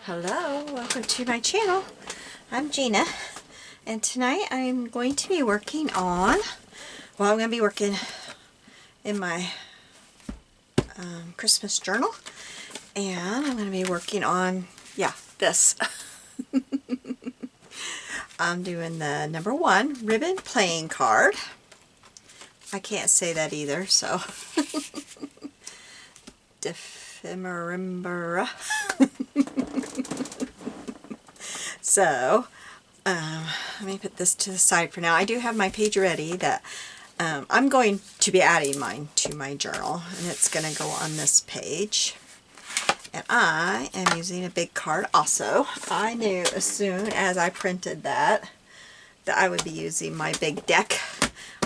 Hello, welcome to my channel. I'm Gina, and tonight I'm going to be working on, I'm going to be working in my Christmas journal, and I'm going to be working on, this. I'm doing the number 1 ribbon playing card. I can't say that either, so Dephimerimbera. So, let me put this to the side for now. I do have my page ready that I'm going to be adding mine to my journal, and it's going to go on this page. And I am using a big card also. I knew as soon as I printed that I would be using my big deck.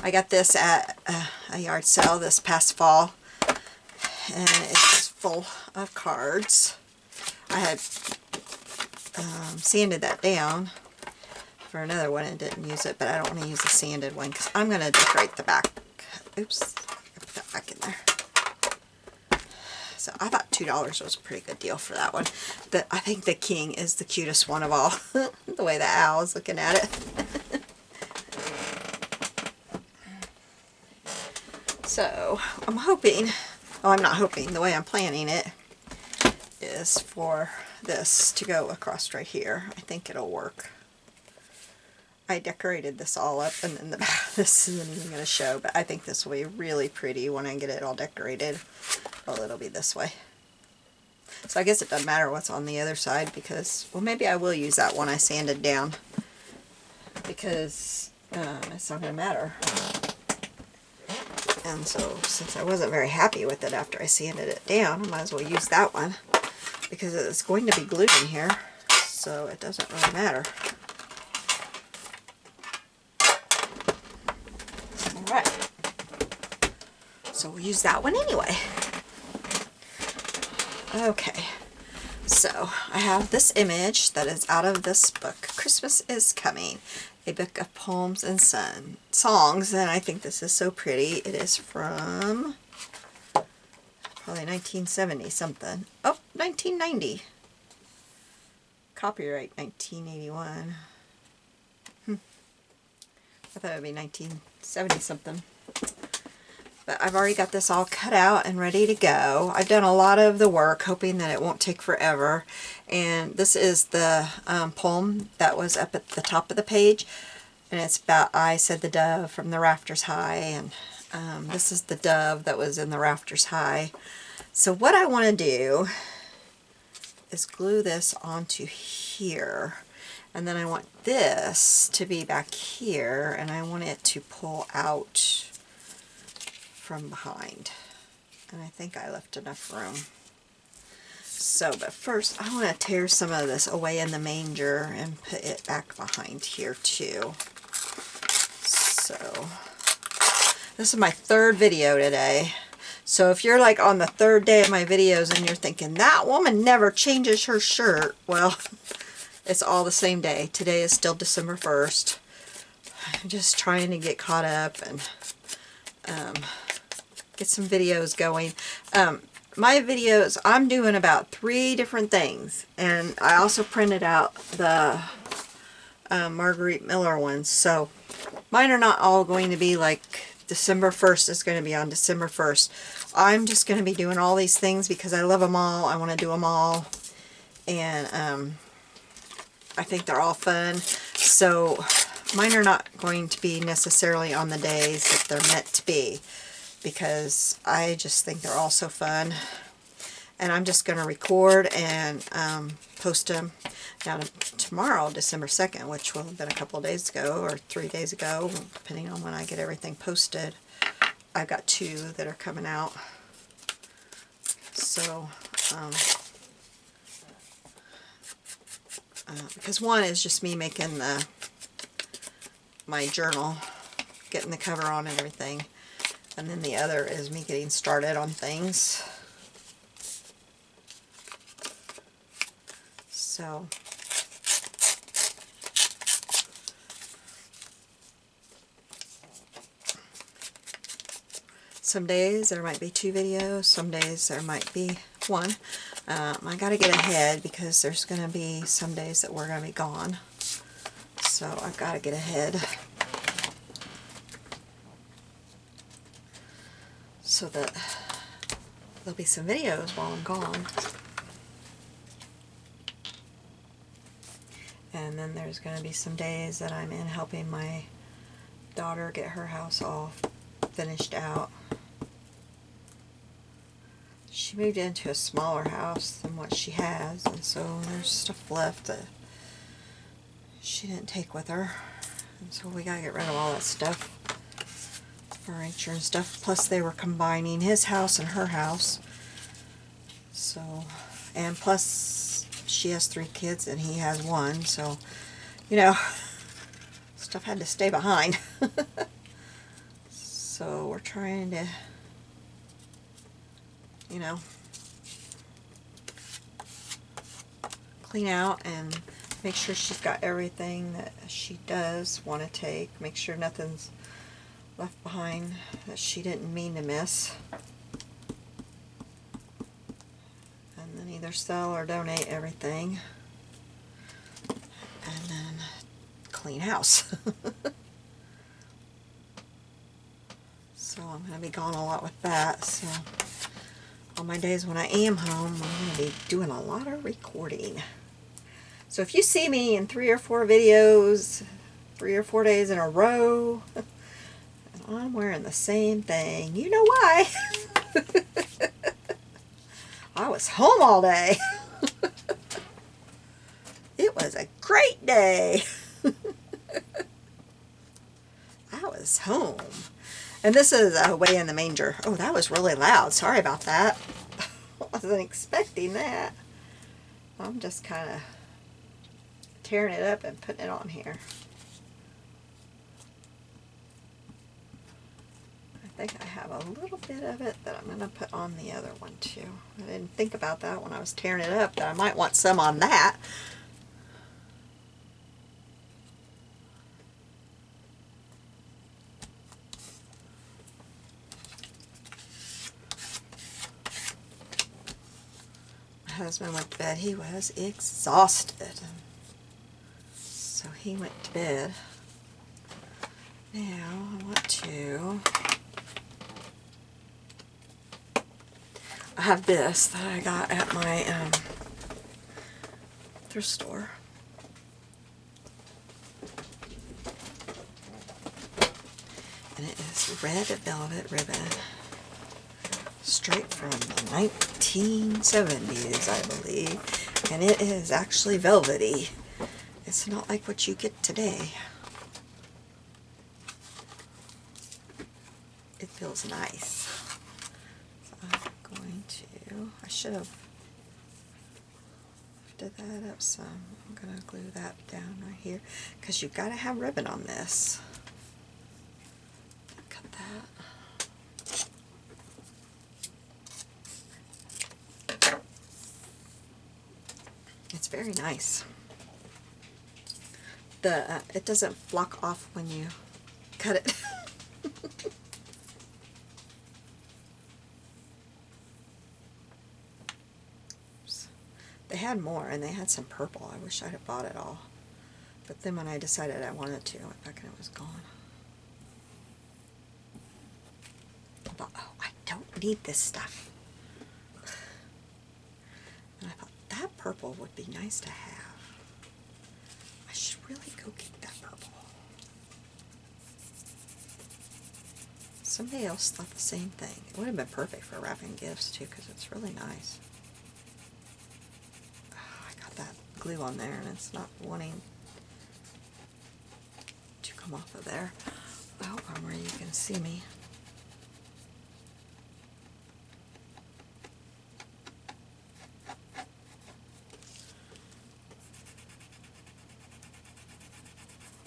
I got this at a yard sale this past fall, and it's full of cards. I had sanded that down for another one and didn't use it, but I don't want to use a sanded one because I'm going to decorate the back. Oops, I put that back in there. So I thought $2 was a pretty good deal for that one. I think the king is the cutest one of all. The way the owl is looking at it. So I'm hoping, I'm not hoping, the way I'm planning it is for this to go across right here. I think it'll work. I decorated this all up, and then this isn't even going to show, but I think this will be really pretty when I get it all decorated. Well, it'll be this way. So I guess it doesn't matter what's on the other side because, well, maybe I will use that one I sanded down because it's not going to matter. And so since I wasn't very happy with it after I sanded it down, I might as well use that one because it's going to be glued in here, so it doesn't really matter. Alright, so we'll use that one anyway. Okay, so I have this image that is out of this book, Christmas is Coming, a book of poems and songs, and I think this is so pretty. It is from probably 1970 something. Oh, 1990. Copyright 1981. I thought it would be 1970 something. But I've already got this all cut out and ready to go. I've done a lot of the work hoping that it won't take forever. And this is the poem that was up at the top of the page. And it's about I said the dove from the rafters high. And this is the dove that was in the rafters high. So what I want to do is glue this onto here. And then I want this to be back here. And I want it to pull out from behind, and I think I left enough room. So, but first I want to tear some of this away in the manger and put it back behind here too. So, this is my 3rd video today. So if you're like on the 3rd day of my videos and you're thinking, that woman never changes her shirt, well, it's all the same day. Today is still December 1st. I'm just trying to get caught up and get some videos going. My videos, I'm doing about 3 different things, and I also printed out the Marguerite Miller ones, so mine are not all going to be like December 1st is going to be on December 1st. I'm just going to be doing all these things because I love them all. I want to do them all, and I think they're all fun. So mine are not going to be necessarily on the days that they're meant to be, because I just think they're all so fun. And I'm just going to record and post them. Now tomorrow, December 2nd, which will have been a couple of days ago or 3 days ago, depending on when I get everything posted, I've got 2 that are coming out. So, because one is just me making my journal, getting the cover on and everything. And then the other is me getting started on things. So, some days there might be 2 videos, some days there might be 1. I got to get ahead because there's going to be some days that we're going to be gone. So I've got to get ahead so that there'll be some videos while I'm gone. And then there's going to be some days that I'm in helping my daughter get her house all finished out. She moved into a smaller house than what she has, and so there's stuff left that she didn't take with her. And so we gotta get rid of all that stuff, furniture and stuff. Plus they were combining his house and her house. So, and plus she has 3 kids and he has 1, so, you know, stuff had to stay behind. So we're trying to, you know, clean out and make sure she's got everything that she does want to take. Make sure nothing's left behind that she didn't mean to miss. And then either sell or donate everything. And then clean house. So I'm going to be gone a lot with that. So on my days when I am home, I'm going to be doing a lot of recording. So if you see me in 3 or 4 videos, 3 or 4 days in a row, and I'm wearing the same thing, you know why. I was home all day. It was a great day. I was home. And this is Way in the Manger. Oh, that was really loud. Sorry about that. I wasn't expecting that. I'm just kind of tearing it up and putting it on here. I think I have a little bit of it that I'm going to put on the other one too. I didn't think about that when I was tearing it up, that I might want some on that. My husband went to bed. He was exhausted. So he went to bed. Now I want to... I have this that I got at my thrift store. And it is red velvet ribbon. Straight from the 1970s, I believe. And it is actually velvety. It's not like what you get today. It feels nice. So I'm going to, I should have lifted that up some. I'm going to glue that down right here because you've got to have ribbon on this. Cut that. It's very nice. It doesn't flock off when you cut it. They had more, and they had some purple. I wish I'd have bought it all. But then when I decided I wanted to, I went back and it was gone. I thought, oh, I don't need this stuff. And I thought, that purple would be nice to have. I should really go get that purple. Somebody else thought the same thing. It would have been perfect for wrapping gifts, too, because it's really nice. That glue on there and it's not wanting to come off of there. I hope I'm where you can see me.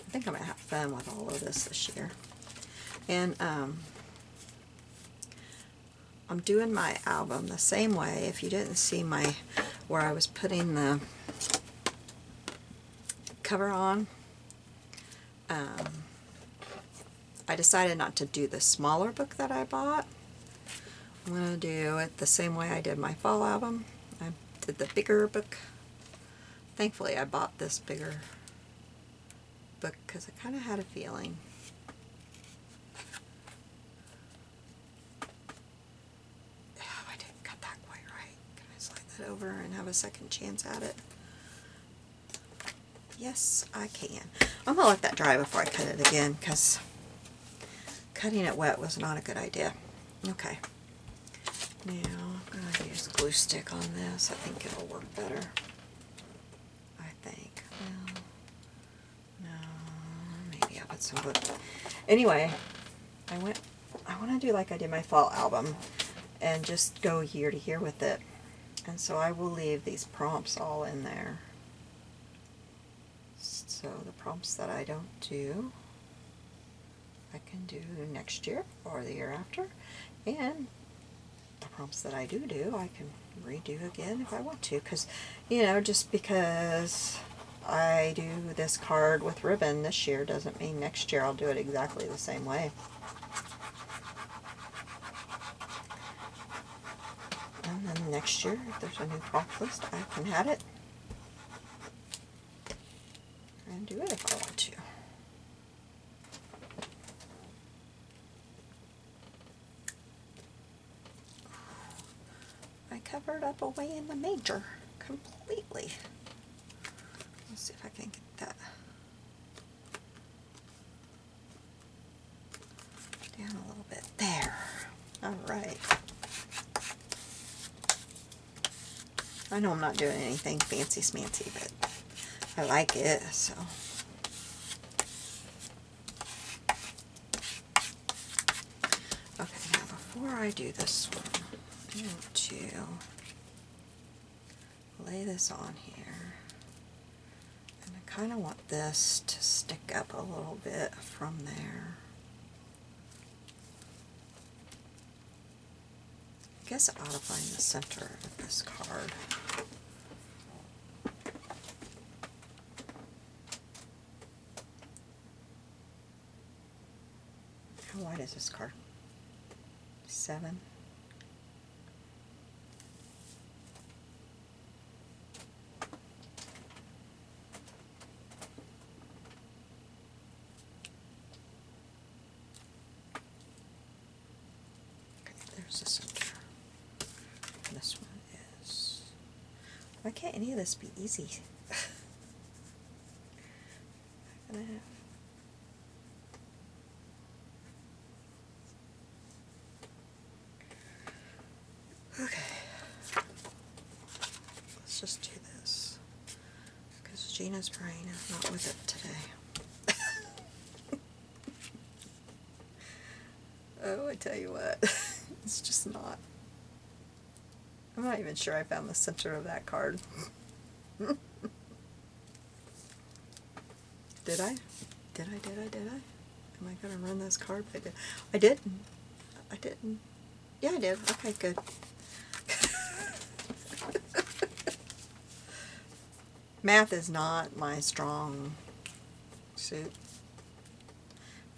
I think I'm going to have fun with all of this year. And I'm doing my album the same way. If you didn't see my, where I was putting the cover on, I decided not to do the smaller book that I bought. I'm going to do it the same way I did my fall album. I to the bigger book. Thankfully I bought this bigger book because I kind of had a feeling. Oh, I didn't cut that quite right. Can I slide that over and have a second chance at it? Yes, I can. I'm going to let that dry before I cut it again because cutting it wet was not a good idea. Okay. Now I'm going to use glue stick on this. I think it'll work better. I think. Well, no, maybe I'll put some glue. Anyway, I want to do like I did my fall album and just go year to year with it. And so I will leave these prompts all in there. So the prompts that I don't do, I can do next year or the year after. And the prompts that I do, I can redo again if I want to. Because, you know, just because I do this card with ribbon this year doesn't mean next year I'll do it exactly the same way. And then next year, if there's a new prompt list, I can add it and do it if I want to. I covered up away in the major completely. Let's see if I can get that down a little bit. There. All right. I know I'm not doing anything fancy smancy, but I like it, so. Okay, now before I do this one, I want to lay this on here. And I kind of want this to stick up a little bit from there. I guess I ought to find the center of this card. How wide is this card? 7. Okay, there's the center. This one is... Why can't any of this be easy? I'm gonna have... Okay. Let's just do this. Because Gina's brain is not with it today. Oh, I tell you what. It's just not. I'm not even sure I found the center of that card. Did I? Did I? Am I going to run this card? I didn't. I didn't. Yeah, I did. Okay, good. Math is not my strong suit.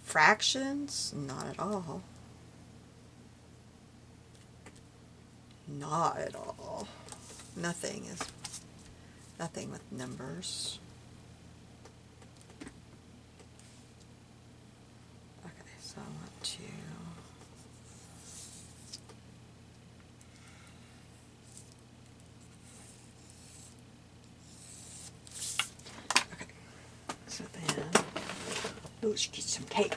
Fractions? Not at all. Not at all. Nothing with numbers. Okay, so I want to... Okay, so then, let's get some tape.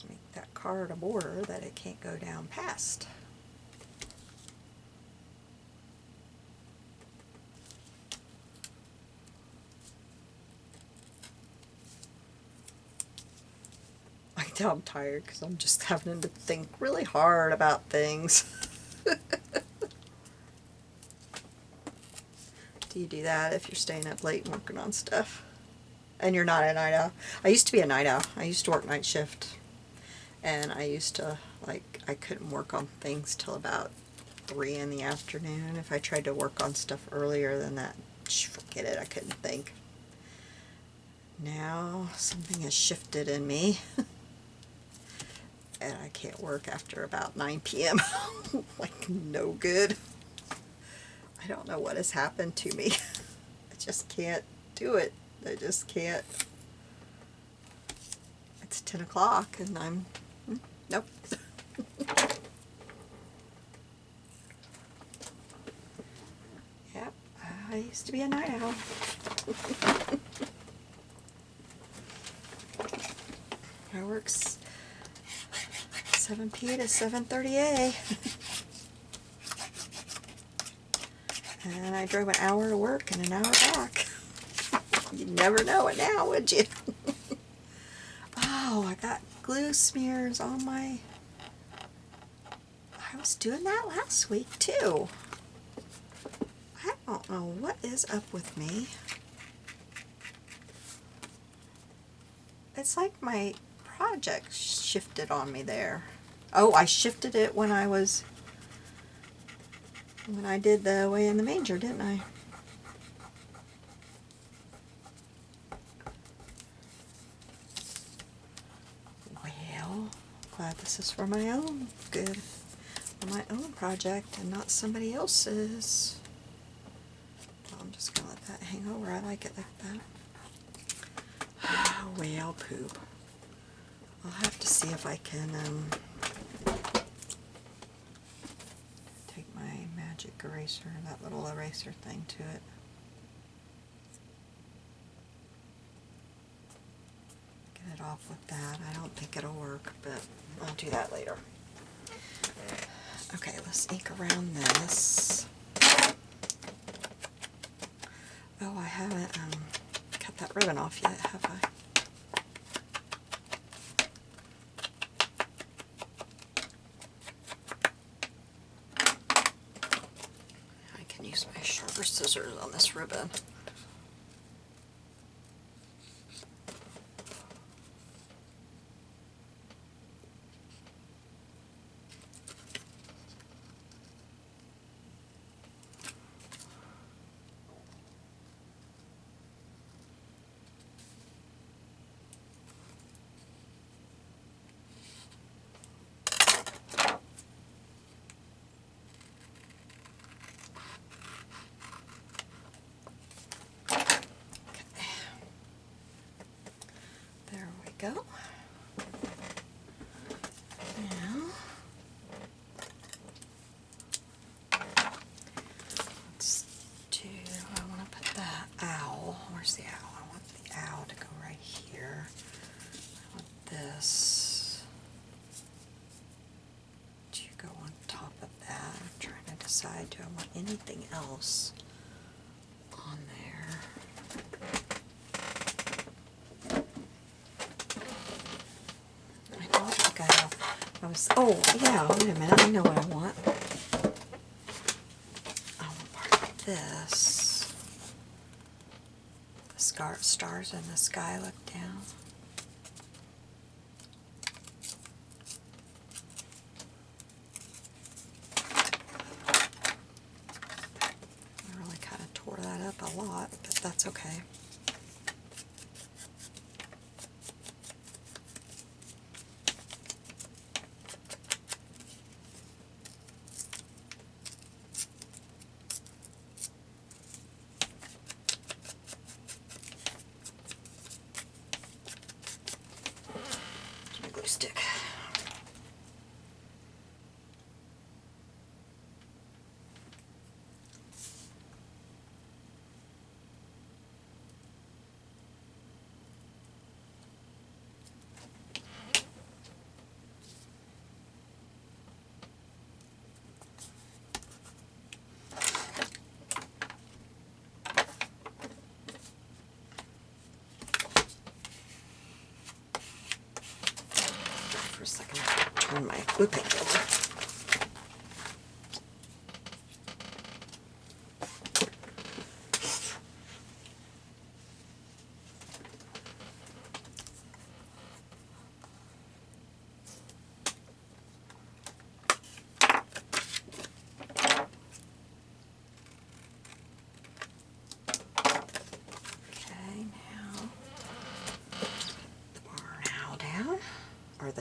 Make that card a border that it can't go down past. I can tell I'm tired because I'm just having to think really hard about things. Do you do that if you're staying up late and working on stuff? And you're not a night owl? I used to be a night owl. I used to work night shift. And I used to, like, I couldn't work on things till about 3 in the afternoon. If I tried to work on stuff earlier than that, forget it, I couldn't think. Now something has shifted in me and I can't work after about 9 p.m. Like, no good. I don't know what has happened to me. I just can't do it. I just can't. It's 10 o'clock and I'm, nope. Yep, I used to be a night owl. I work 7 p to 7:30 a. And I drove an hour to work and an hour back. You'd never know it now, would you? Oh, I got glue smears on my... I was doing that last week too. I don't know what is up with me. It's like my project shifted on me there. Oh, I shifted it when I did the Way in the Manger, didn't I? Well, glad this is for my own good, for my own project and not somebody else's. So I'm just gonna let that hang over. I like it like that. Whale poop. I'll have to see if I can take my magic eraser, that little eraser thing, to it. Get it off with that. I don't think it'll work, but I'll do that later. Okay, let's ink around this. Oh, I haven't cut that ribbon off yet, have I? I can use my sharper scissors on this ribbon. Go. Now, let's do, I want to put that owl. Where's the owl? I want the owl to go right here. I want this to go on top of that. I'm trying to decide, do I want anything else on there? Oh, yeah, wait a minute, I know what I want. I want part of this. The stars in the sky look down. I really kind of tore that up a lot, but that's okay. Stick. For a second, turn my glue paint over.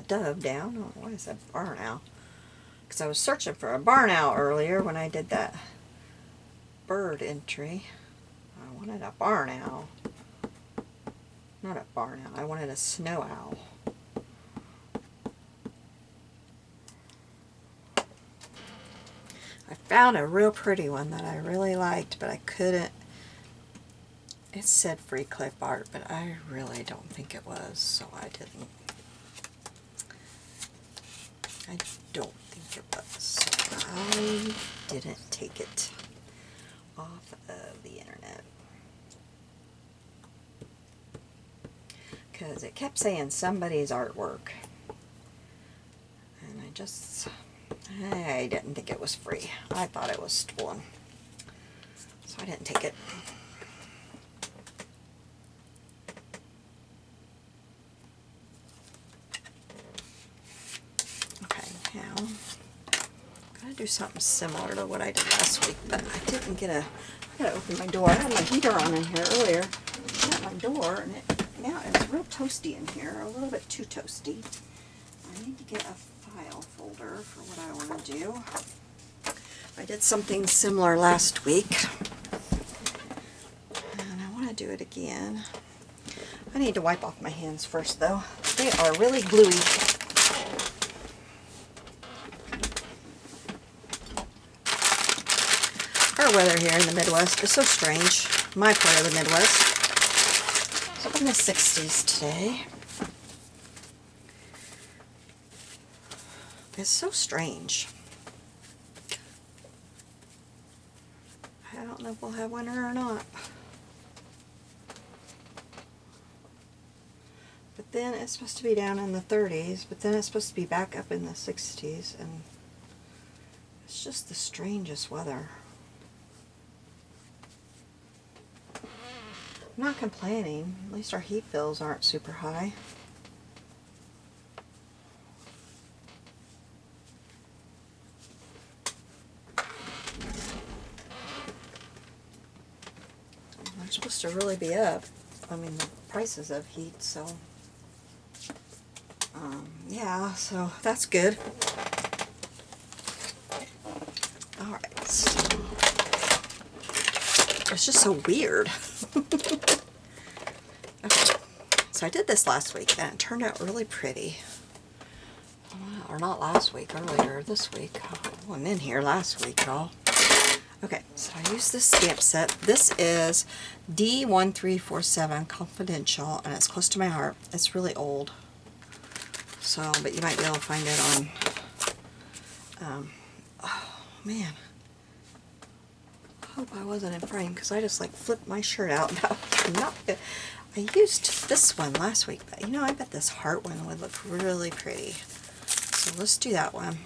dove down. Oh, why is that barn owl? Because I was searching for a barn owl earlier when I did that bird entry. I wanted a barn owl. Not a barn owl. I wanted a snow owl. I found a real pretty one that I really liked, but I couldn't. It said free clip art, but I really don't think it was, so I didn't. I don't think it was, so I didn't take it off of the internet. Because it kept saying somebody's artwork. And I didn't think it was free. I thought it was stolen. So I didn't take it. Okay, now I'm going to do something similar to what I did last week, but I didn't get a... I gotta open my door. I had my heater on in here earlier. Shut my door, and now it's real toasty in here, a little bit too toasty. I need to get a file folder for what I want to do. I did something similar last week, and I want to do it again. I need to wipe off my hands first, though. They are really gluey. Our weather here in the Midwest is so strange. My part of the Midwest. It's up in the 60s today. It's so strange. I don't know if we'll have winter or not. But then it's supposed to be down in the 30s, but then it's supposed to be back up in the 60s, and it's just the strangest weather. I'm not complaining. At least our heat bills aren't super high. They're supposed to really be up. I mean, the prices of heat, so... yeah, so that's good. Alright, so... It's just so weird. Okay, so I did this last week, and it turned out really pretty. Or not last week, earlier this week. I wasn't in here last week, y'all. Okay, so I used this stamp set. This is D1347 Confidential, and it's close to my heart. It's really old. So, but you might be able to find it on, oh man. I hope I wasn't in frame, because I just like flipped my shirt out. Not good. I used this one last week, but you know, I bet this heart one would look really pretty. So let's do that one.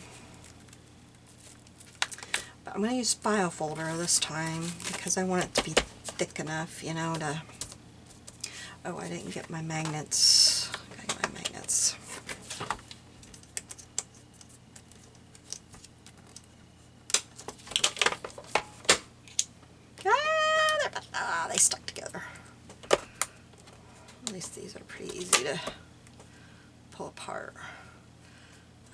But I'm going to use file folder this time, because I want it to be thick enough, you know, to... Oh, I didn't get my magnets. Gotta get my magnets. They stuck together. At least these are pretty easy to pull apart.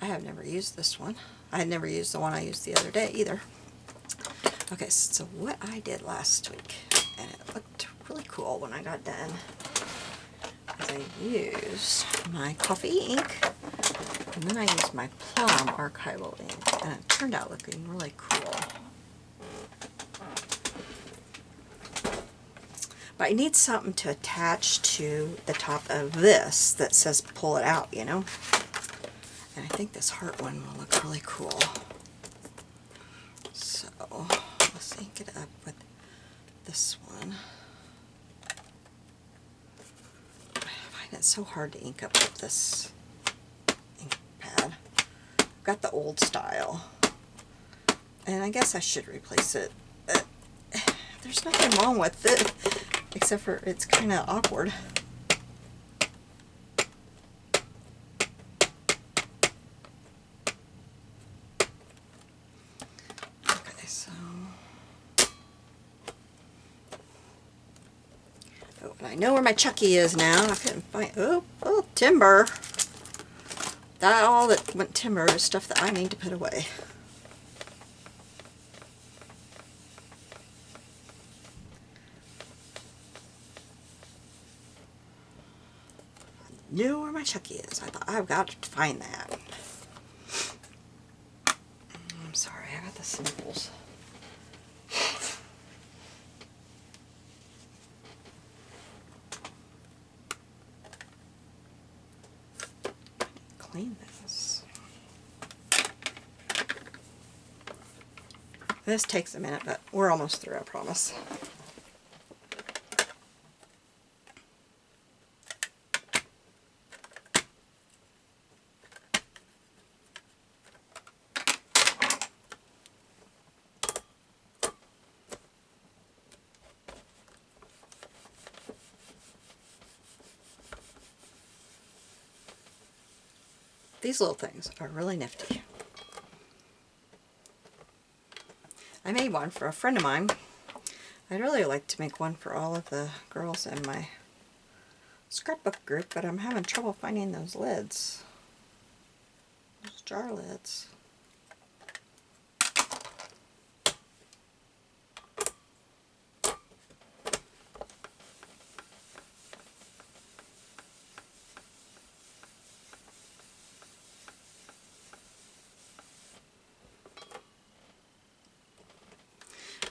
I have never used this one. I had never used the one I used the other day either. Okay, so what I did last week, and it looked really cool when I got done, is I used my coffee ink, and then I used my Plum archival ink, and it turned out looking really cool. But I need something to attach to the top of this that says pull it out, you know? And I think this heart one will look really cool. So, let's ink it up with this one. I find it so hard to ink up with this ink pad. I've got the old style. And I guess I should replace it. But there's nothing wrong with it. Except for it's kind of awkward. Okay, so... Oh, and I know where my Chucky is now. I couldn't find... Oh, timber. That all that went timber is stuff that I need to put away. I knew where my Chucky is. I thought, I've got to find that. I'm sorry, I got the sniffles. Clean this. This takes a minute, but we're almost through, I promise. These little things are really nifty. I made one for a friend of mine. I'd really like to make one for all of the girls in my scrapbook group, but I'm having trouble finding those lids. Those jar lids.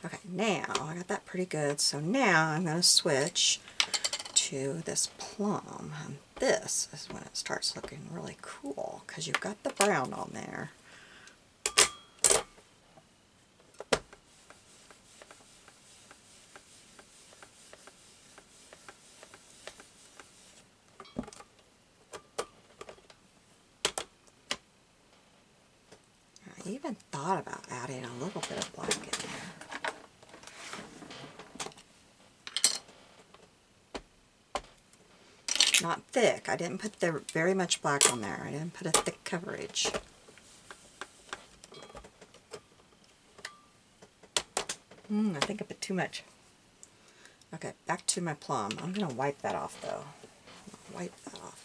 Okay, now I got that pretty good, so now I'm going to switch to this plum, and this is when it starts looking really cool because you've got the brown on there. I even thought about adding a little bit of black in there. Not thick. I didn't put very much black on there. I didn't put a thick coverage. I think I put too much. Okay, back to my plum. I'm going to wipe that off though. Wipe that off.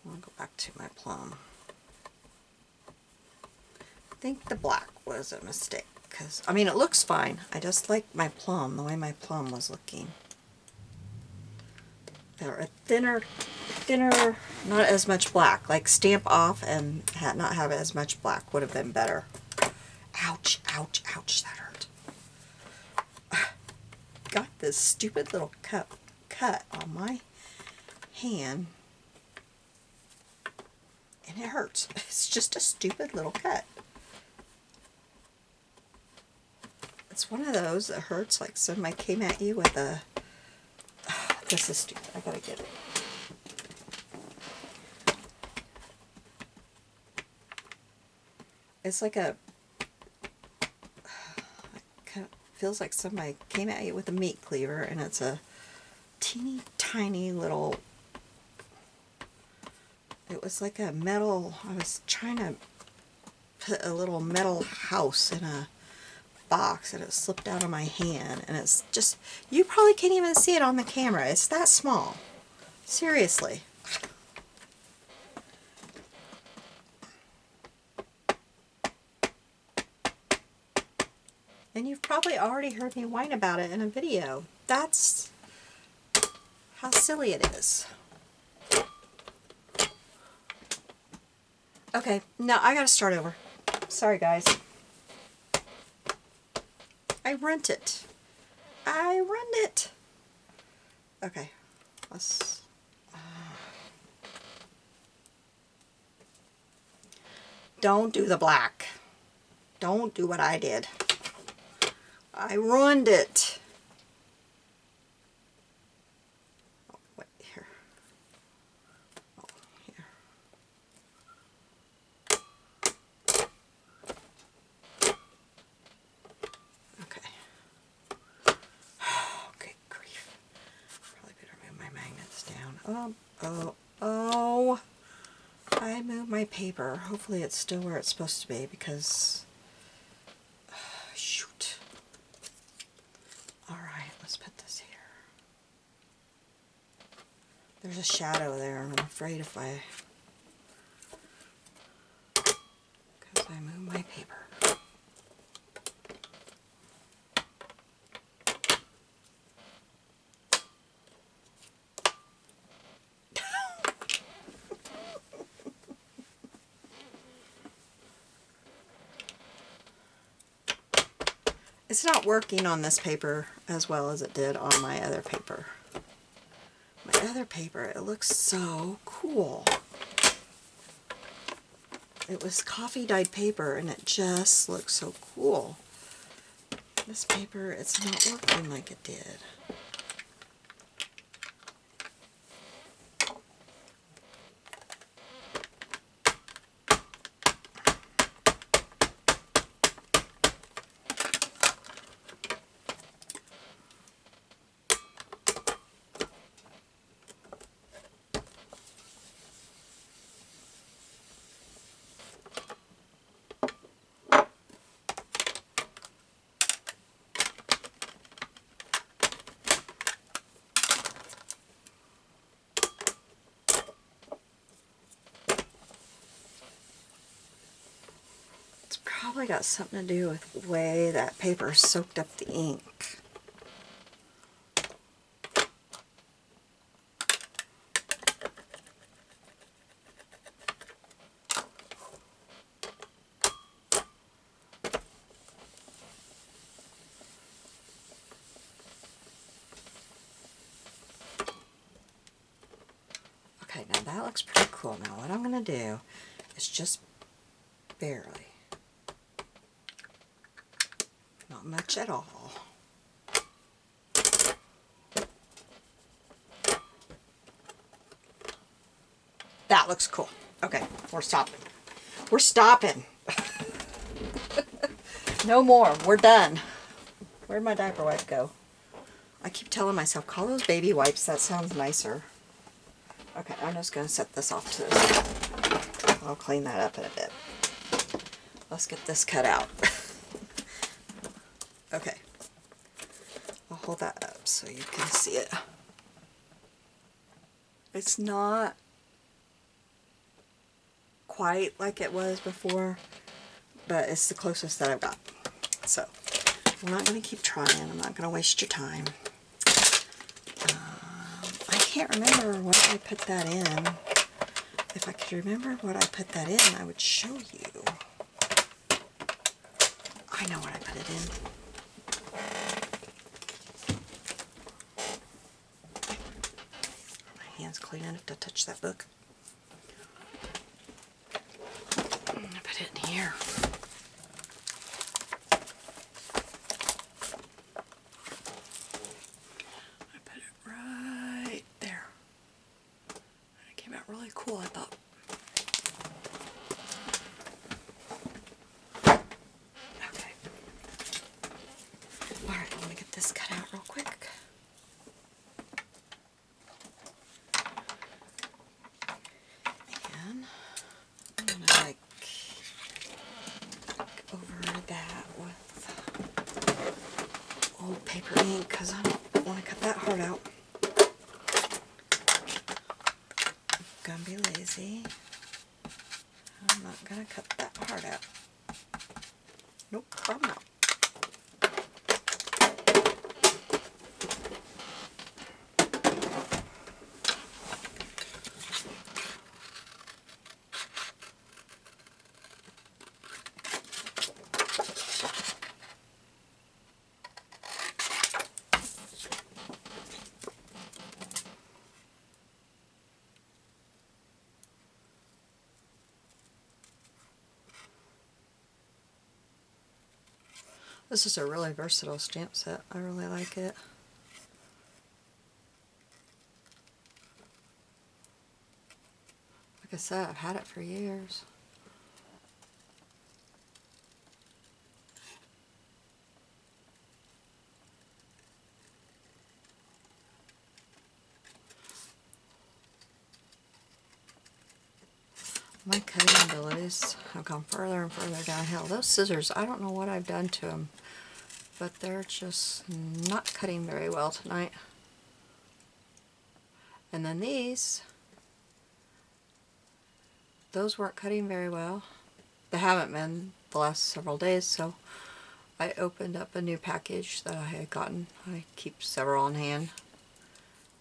I'll go back to my plum. I think the black was a mistake. Because, I mean, it looks fine. I just like my plum, the way my plum was looking. They're a thinner, not as much black. Like Stamp Off and not have as much black would have been better. Ouch, ouch, ouch, that hurt. Got this stupid little cut on my hand. And it hurts. It's just a stupid little cut. It's one of those that hurts like somebody came at you with a... Oh, this is stupid. I gotta get it. It's like a... It kind of feels like somebody came at you with a meat cleaver, and it's a teeny tiny little... It was like a metal... I was trying to put a little metal house in a box and it slipped out of my hand, and it's just, you probably can't even see it on the camera. It's that small. Seriously. And you've probably already heard me whine about it in a video. That's how silly it is. Okay, now I gotta start over. Sorry guys. I ruined it. I ruined it. Okay, let's... Don't do the black. Don't do what I did. I ruined it. Oh, wait, here. Oh, here. Okay. Good grief. Probably better move my magnets down. Oh. I moved my paper. Hopefully it's still where it's supposed to be because... shoot. Alright, let's put this here. There's a shadow there, and I'm afraid if because I move my paper. It's not working on this paper as well as it did on my other paper. My other paper, it looks so cool. It was coffee dyed paper and it just looks so cool. This paper, it's not working like it did. Probably got something to do with the way that paper soaked up the ink. Okay, now that looks pretty cool. Now what I'm going to do is just barely. Not much at all. That looks cool. Okay, we're stopping. We're stopping. No more. We're done. Where'd my diaper wipe go? I keep telling myself, call those baby wipes. That sounds nicer. Okay, I'm just going to set this off to this. I'll clean that up in a bit. Let's get this cut out. Okay. I'll hold that up so you can see it. It's not quite like it was before, but it's the closest that I've got. So, I'm not going to keep trying. I'm not going to waste your time. I can't remember what I put that in. If I could remember what I put that in, I would show you. I know what I put it in. My hand's clean enough to touch that book. I put it in here. I put it right there. It came out really cool, I thought. Okay. Alright, let me get this cut out real quick. And I'm gonna like over that with old paper ink because I don't want to cut that hard out. I'm gonna be lazy. I'm not gonna cut that hard out. Nope, I'm not. This is a really versatile stamp set. I really like it. Like I said, I've had it for years. My cutting abilities have gone further and further downhill. Those scissors, I don't know what I've done to them, but they're just not cutting very well tonight. And then these, those weren't cutting very well. They haven't been the last several days, so I opened up a new package that I had gotten. I keep several on hand.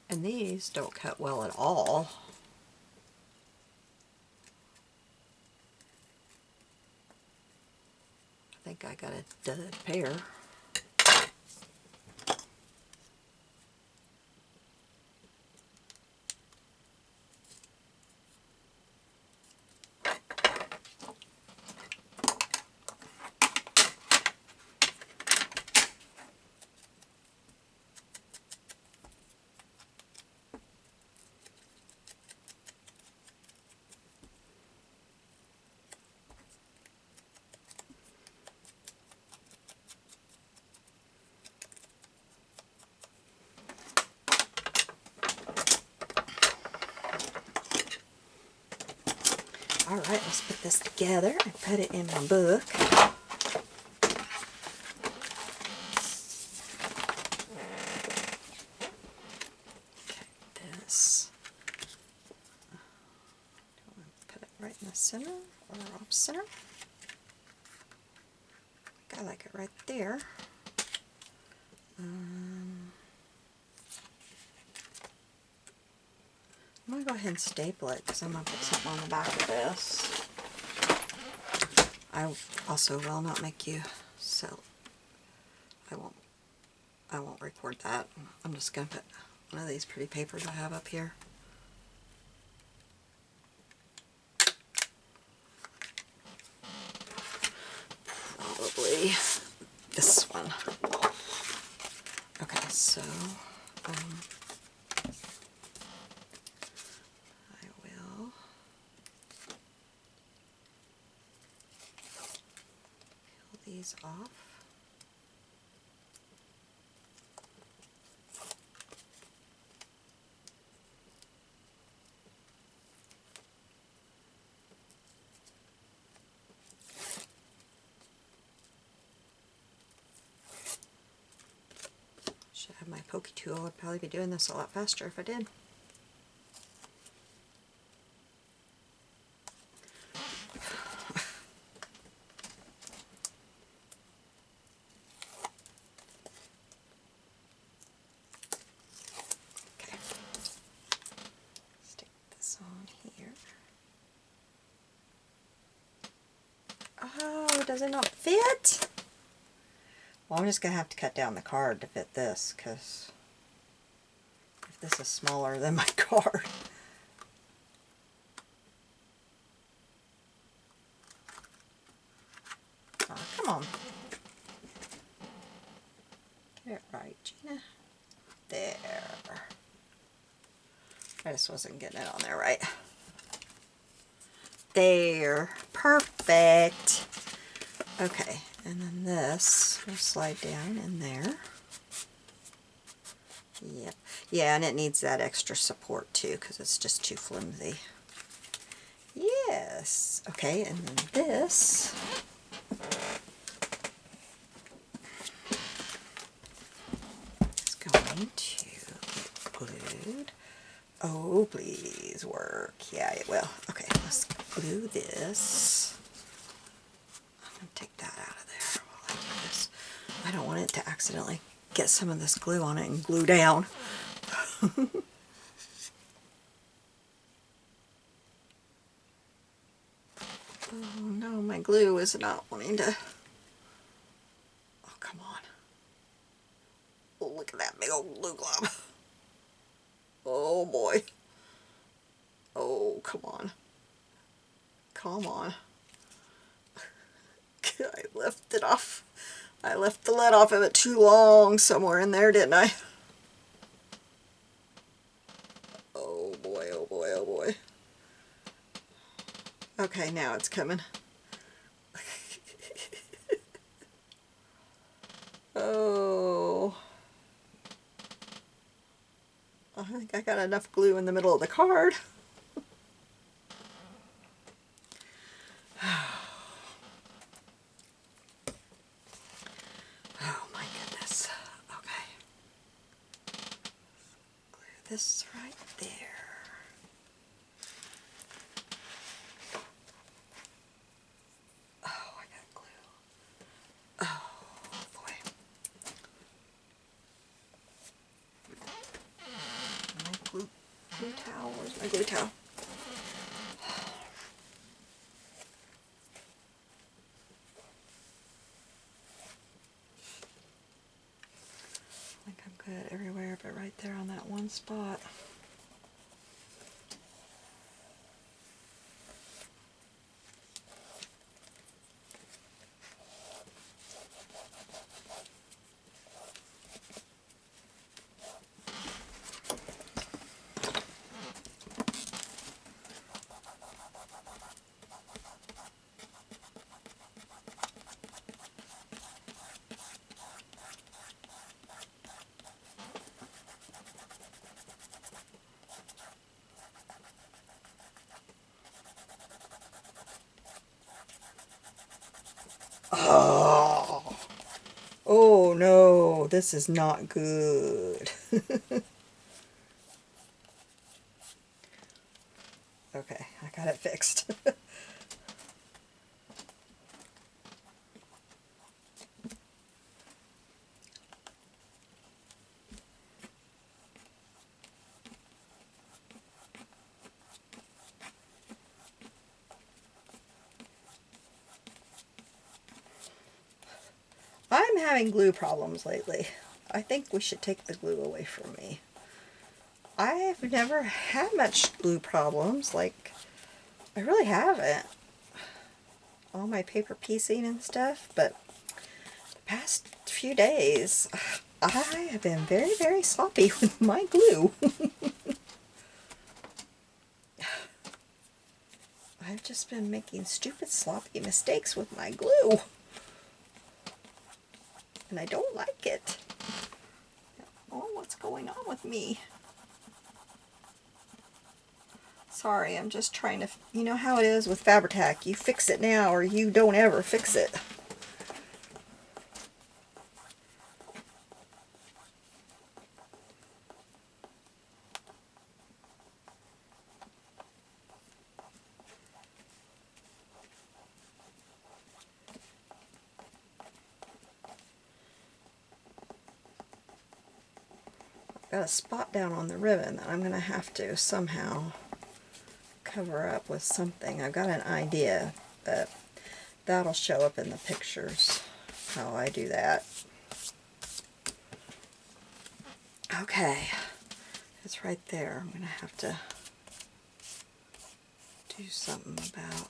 And these don't cut well at all. I think I got a dud pair. Alright, let's put this together and put it in my book. Okay, this. Put it right in the center or off center. I like it right there. I'm going to go ahead and staple it because I'm going to put something on the back of this. I also will not make you sell. I won't record that. I'm just going to put one of these pretty papers I have up here. Probably this one. Okay, so I will peel these off. Should have my pokey tool. I'd probably be doing this a lot faster if I did. Okay. Stick this on here. Oh, does it not fit? Well, I'm just going to have to cut down the card to fit this, because if this is smaller than my card. Oh, come on. Get it right, Gina. There. I just wasn't getting it on there right. There. Perfect. Okay, and then this will slide down in there. Yep. Yeah, and it needs that extra support too because it's just too flimsy. Yes. Okay, and then this is going to get glued. Oh, please work. Yeah, it will. Okay, let's glue this. I'm going to take that out of there while I do this. I don't want it to accidentally get some of this glue on it and glue down. Oh no, my glue is not wanting to. Oh, come on. Oh, look at that big old glue glob. Oh boy. Oh, come on. Come on. I left it off. I left the lid off of it too long somewhere in there, didn't I? Oh boy, oh boy, oh boy. Okay, now it's coming. Oh. I think I got enough glue in the middle of the card. Oh my goodness. Okay. Glue this right there. towel. Where's my glue towel? I think I'm good everywhere but right there on that one spot. Oh, oh no, this is not good. Okay, I got it fixed. I'm having glue problems lately. I think we should take the glue away from me. I've never had much glue problems, like, I really haven't. All my paper piecing and stuff, but the past few days, I have been very, very sloppy with my glue. I've just been making stupid, sloppy mistakes with my glue. And I don't like it. Oh, what's going on with me? Sorry, I'm just trying to, you know how it is with Fabri-Tac. You fix it now or you don't ever fix it. Got a spot down on the ribbon that I'm going to have to somehow cover up with something. I've got an idea, but that'll show up in the pictures how I do that. Okay, it's right there. I'm going to have to do something about.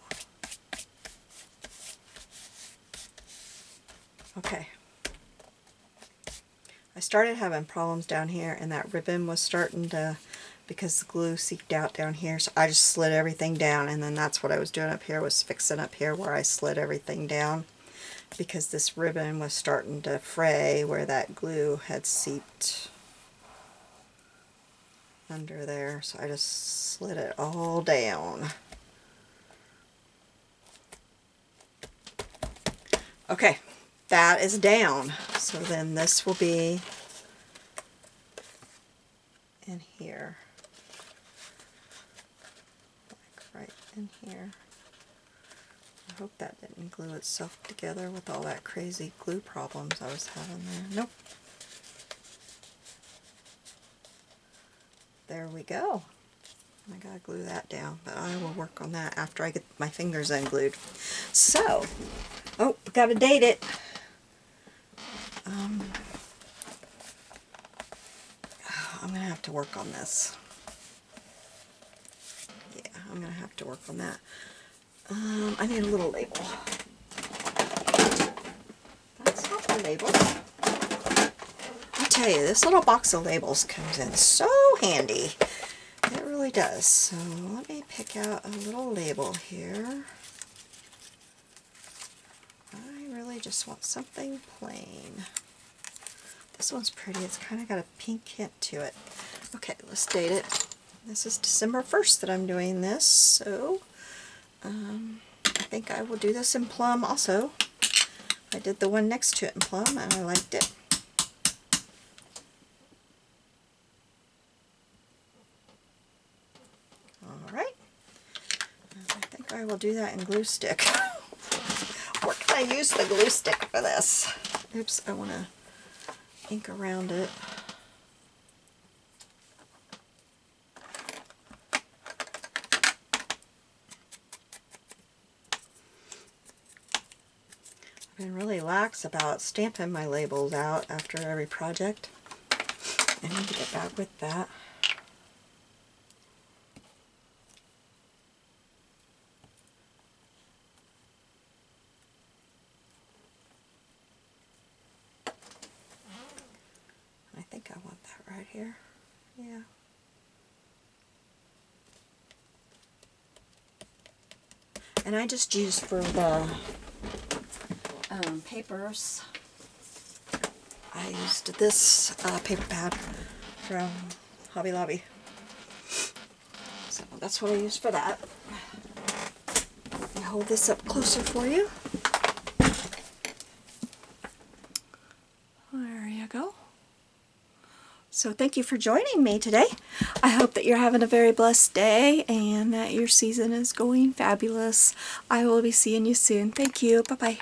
Okay. I started having problems down here and that ribbon was starting to, because the glue seeped out down here, so I just slid everything down, and then that's what I was doing up here, was fixing up here where I slid everything down because this ribbon was starting to fray where that glue had seeped under there, so I just slid it all down. Okay, that is down, so then this will be in here, like right in here. I hope that didn't glue itself together with all that crazy glue problems I was having there. Nope. There we go. I gotta glue that down, but I will work on that after I get my fingers unglued. So, oh, gotta date it. I'm gonna have to work on this. Yeah, I'm gonna have to work on that. I need a little label. That's not the label. I tell you, this little box of labels comes in so handy. It really does. So let me pick out a little label here. I really just want something plain. This one's pretty. It's kind of got a pink hint to it. Okay, let's date it. This is December 1st that I'm doing this, so I think I will do this in plum also. I did the one next to it in plum and I liked it. Alright, I think I will do that in glue stick. Where can I use the glue stick for this? Oops, I want to ink around it. been really lax about stamping my labels out after every project. I need to get back with that. I think I want that right here. Yeah. And I just use for the papers. I used this paper pad from Hobby Lobby. So that's what I use for that. Let me hold this up closer for you. There you go. So thank you for joining me today. I hope that you're having a very blessed day and that your season is going fabulous. I will be seeing you soon. Thank you. Bye-bye.